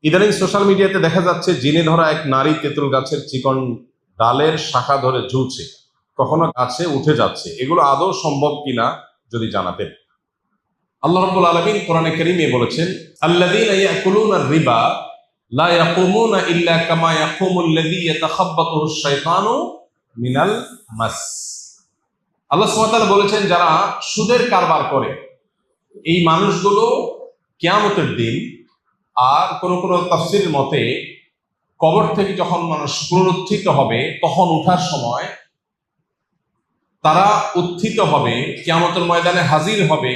ইদানিং সোশ্যাল মিডিয়াতে দেখা যাচ্ছে জিনে ধরা এক নারী তেঁতুল গাছের চিকন ডালের শাখা ধরে ঝুলছে, কখনো গাছে উঠে যাচ্ছে। এগুলো আদৌ সম্ভব কিনা যদি জানাতেন। আল্লাহ রাব্বুল আলামিন কোরআনে কারীমে বলেছেন, আল্লাযীনা ইয়াকুলুনা রিবা লা ইয়াকুমুনা ইল্লা কামা ইয়াকুমুল্লাযী ইয়াতাখাব্বাতুহু শাইতানু মিনাল মাস। আল্লাহ সুবহানাহু ওয়া তাআলা বলেছেন, যারা সুদের কারবার করে এই মানুষগুলো কিয়ামতের দিন আর কোন কোন তাফসীরের মতে কবর থেকে যখন মানুষ পুনরুত্থিত হবে তখন ওঠার সময় তারা উত্থিত হবে, কিয়ামতের ময়দানে হাজির হবে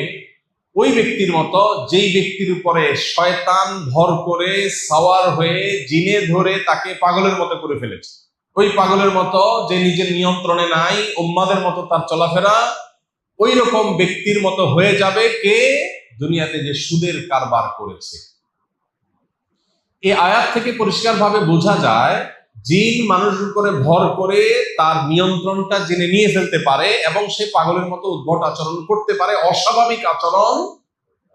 ওই ব্যক্তির মতো যেই ব্যক্তির উপরে শয়তান ভর করে সাওয়ার হয়ে জিনে ধরে তাকে পাগলের মতো করে ফেলেছে। ওই পাগলের মতো যে নিজের নিয়ন্ত্রণে নাই, উম্মাদের মতো তার চলাফেরা, ওই রকম ব্যক্তির মতো হয়ে যাবে কে? দুনিয়াতে যে সুদের কারবার করেছে। এই আয়াত থেকে পরিষ্কারভাবে বোঝা যায় জিন মানুষের উপরে ভর করে তার নিয়ন্ত্রণটা জেনে নিয়ে ফেলতে পারে এবং সে পাগলের মতো উদ্ভট আচরণ করতে পারে, অস্বাভাবিক আচরণ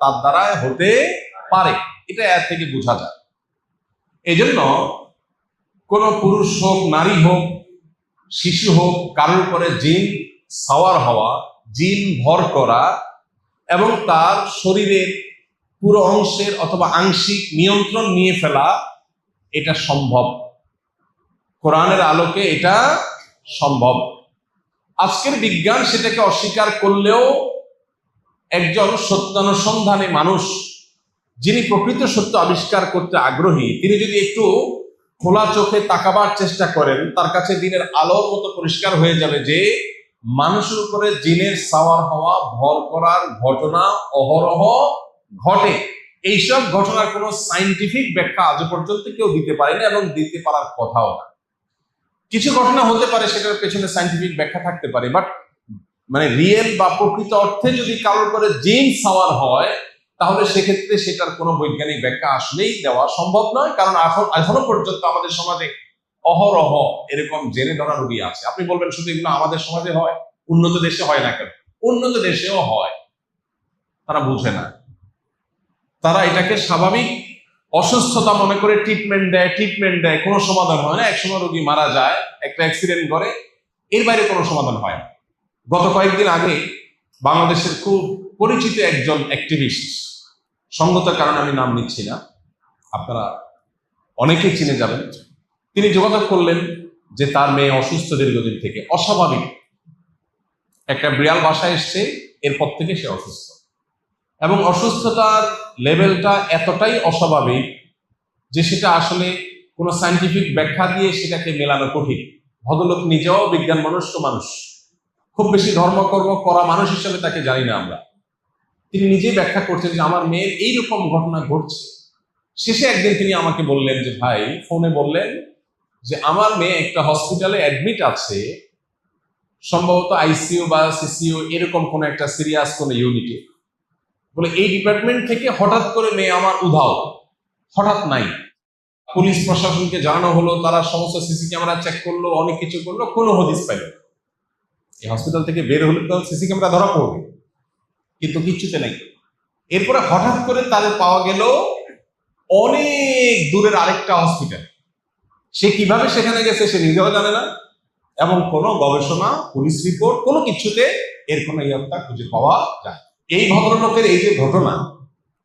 তার দ্বারা হতে পারে। এটা আয়াত থেকে বোঝা যায়। এই জন্য কোন পুরুষ হোক, নারী হোক, শিশু হোক, কারোর উপরে জিন সাওয়ার হওয়া, জিন ভর করা এবং তার শরীরের পুরো অংশের অথবা আংশিক নিয়ন্ত্রণ নিয়ে ফেলা, এটা সম্ভব। কোরআনের আলোকে এটা সম্ভব। আজকের বিজ্ঞান সেটাকে অস্বীকার করলেও একজন সত্যানুসন্ধানী মানুষ যিনি প্রকৃত সত্য আবিষ্কার করতে আগ্রহী, তিনি যদি একটু খোলা চোখে তাকাবার চেষ্টা করেন, তার কাছে দিনের আলোর মতো পরিষ্কার হয়ে যাবে যে মানুষের উপরে জিনের সাওয়ার হওয়া, ভর করার ঘটনা অহরহ ঘটে। এইসব ঘটনার কোনো সায়েন্টিফিক ব্যাখ্যা আজ পর্যন্ত কেউ দিতে পারেনি এবং দিতে পারার কথাও না। কিছু ঘটনা হতে পারে সেটার পেছনে সায়েন্টিফিক ব্যাখ্যা থাকতে পারে, বাট মানে রিয়েল বা প্রকৃত অর্থে যদি কারোর উপরে জিন সাওয়ার হয় তাহলে সেক্ষেত্রে সেটার কোনো বৈজ্ঞানিক ব্যাখ্যা আসলেই দেওয়া সম্ভব নয়। কারণ এখনো পর্যন্ত আমাদের সমাজে অহরহ এরকম জেনে ধরা রোগী আছে। আপনি বলবেন শুধু এগুলো আমাদের সমাজে হয়, উন্নত দেশে হয় না কেন? উন্নত দেশেও হয়। তারা বুঝে না, তারা এটাকে স্বাভাবিক অসুস্থতা মনে করে ট্রিটমেন্ট দেয়, কোনো সমাধান হয় না। একসময় রোগী মারা যায়, একটা অ্যাক্সিডেন্ট করে, এর বাইরে কোনো সমাধান হয় না। গত কয়েকদিন আগে বাংলাদেশের খুব পরিচিত একজন অ্যাক্টিভিস্ট, সঙ্গত কারণে আমি নাম নিচ্ছি না, আপনারা অনেকেই চিনে যাবেন, তিনি যোগাযোগ করলেন যে তার মেয়ে অসুস্থ দীর্ঘদিন থেকে, অস্বাভাবিক একটা বিড়াল বাসায় এসছে, এরপর থেকে সে অসুস্থ এবং অসুস্থতার লেভেলটা এতটাই অস্বাভাবিক যে সেটা আসলে কোনো সায়েন্টিফিক ব্যাখ্যা দিয়ে সেটাকে মেলানো কঠিন। ভদ্রলোক নিজেও বিজ্ঞান মনস্ক মানুষ, খুব বেশি ধর্মকর্ম করা মানুষ হিসেবে তাকে জানি না আমরা। তিনি নিজেই ব্যাখ্যা করছেন যে আমার মেয়ের এইরকম ঘটনা ঘটছে। শেষে একদিন তিনি আমাকে বললেন যে ভাই, ফোনে বললেন যে আমার মেয়ে একটা হসপিটালে অ্যাডমিট আছে, সম্ভবত আইসিইউ বা সিসিইউ এরকম কোনো একটা সিরিয়াস কোনো ইউনিটে। বলে এই ডিপার্টমেন্ট থেকে হঠাৎ করে মেয়ে আমার উধাও, হঠাৎ নাই। পুলিশ প্রশাসনকে জানানো হলো, তারা সমস্ত সিসি ক্যামেরা চেক করলো, অনেক কিছু করলো, কোনো হদিস পাইল না। এই হসপিটাল থেকে বের হলে তো সিসি ক্যামেরা ধরা পড়বে, কিন্তু কিচ্ছুতে নাই। এরপরে হঠাৎ করে তাদের পাওয়া গেল অনেক দূরের আরেকটা হসপিটাল। সে কিভাবে সেখানে গেছে সে নিজেও জানে না এবং কোনো গবেষণা, পুলিশ রিপোর্ট, কোনো কিছুতে এর কোনো ইয়ত্তা খুঁজে পাওয়া যায়। এই ভদ্রলোকের এই যে ঘটনা,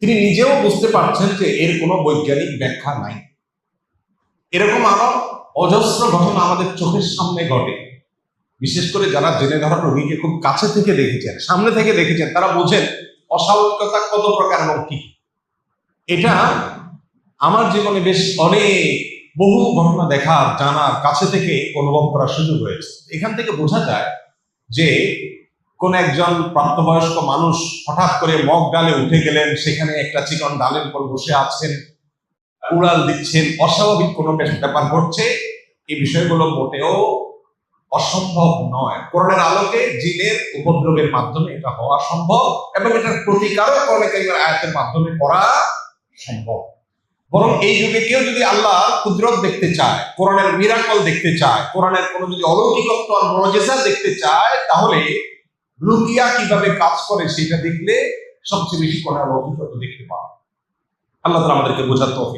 তিনি নিজেও বুঝতে পারছেন যে এর কোনো বৈজ্ঞানিক ব্যাখ্যা নাই। এরকম আরো অজস্র ঘটনা আমাদের চোখের সামনে ঘটে। বিশেষ করে যারা জেনে ধরা রোগীকে খুব কাছে থেকে দেখেছেন, সামনে থেকে দেখেছেন, তারা বোঝেন অস্বাভাবিকতা কত প্রকার এবং কি। এটা আমার জীবনে বেশ বহু ঘটনা দেখার, জানার, কাছে থেকে অনুভব করার সুযোগ হয়েছে। এখান থেকে বোঝা যায় যে কোন একজন প্রাপ্তবয়স্ক মানুষ হঠাৎ করে মগ ডালে উঠে গেলেন, সেখানে একটা চিকন ডালের উপর বসে আছেন, উড়াল দিচ্ছেন, অস্বাভাবিক কোনো ব্যাপার ঘটছে, এই বিষয়গুলো মোটেও অসম্ভব নয়। কোরআনের আলোকে জিনের উপদ্রবের মাধ্যমে এটা হওয়া সম্ভব এবং এটার প্রতিকারও অনেক আয়াতের মাধ্যমে করা সম্ভব। বরং এই যুগে কেউ যদি আল্লাহ কুদরত দেখতে চায়, কোরআনের মিরাকল দেখতে চায়, কোরআনের কোনো যদি অলৌকিকত্ব আর মুজিজা দেখতে চায়, তাহলে রুকিয়া কিভাবে কাজ করে সেটা দেখলে সবচেয়ে বেশি কোরআনের অলৌকিকত্ব দেখতে পাবে। আল্লাহ তাআলা আমাদেরকে বোঝার তৌফিক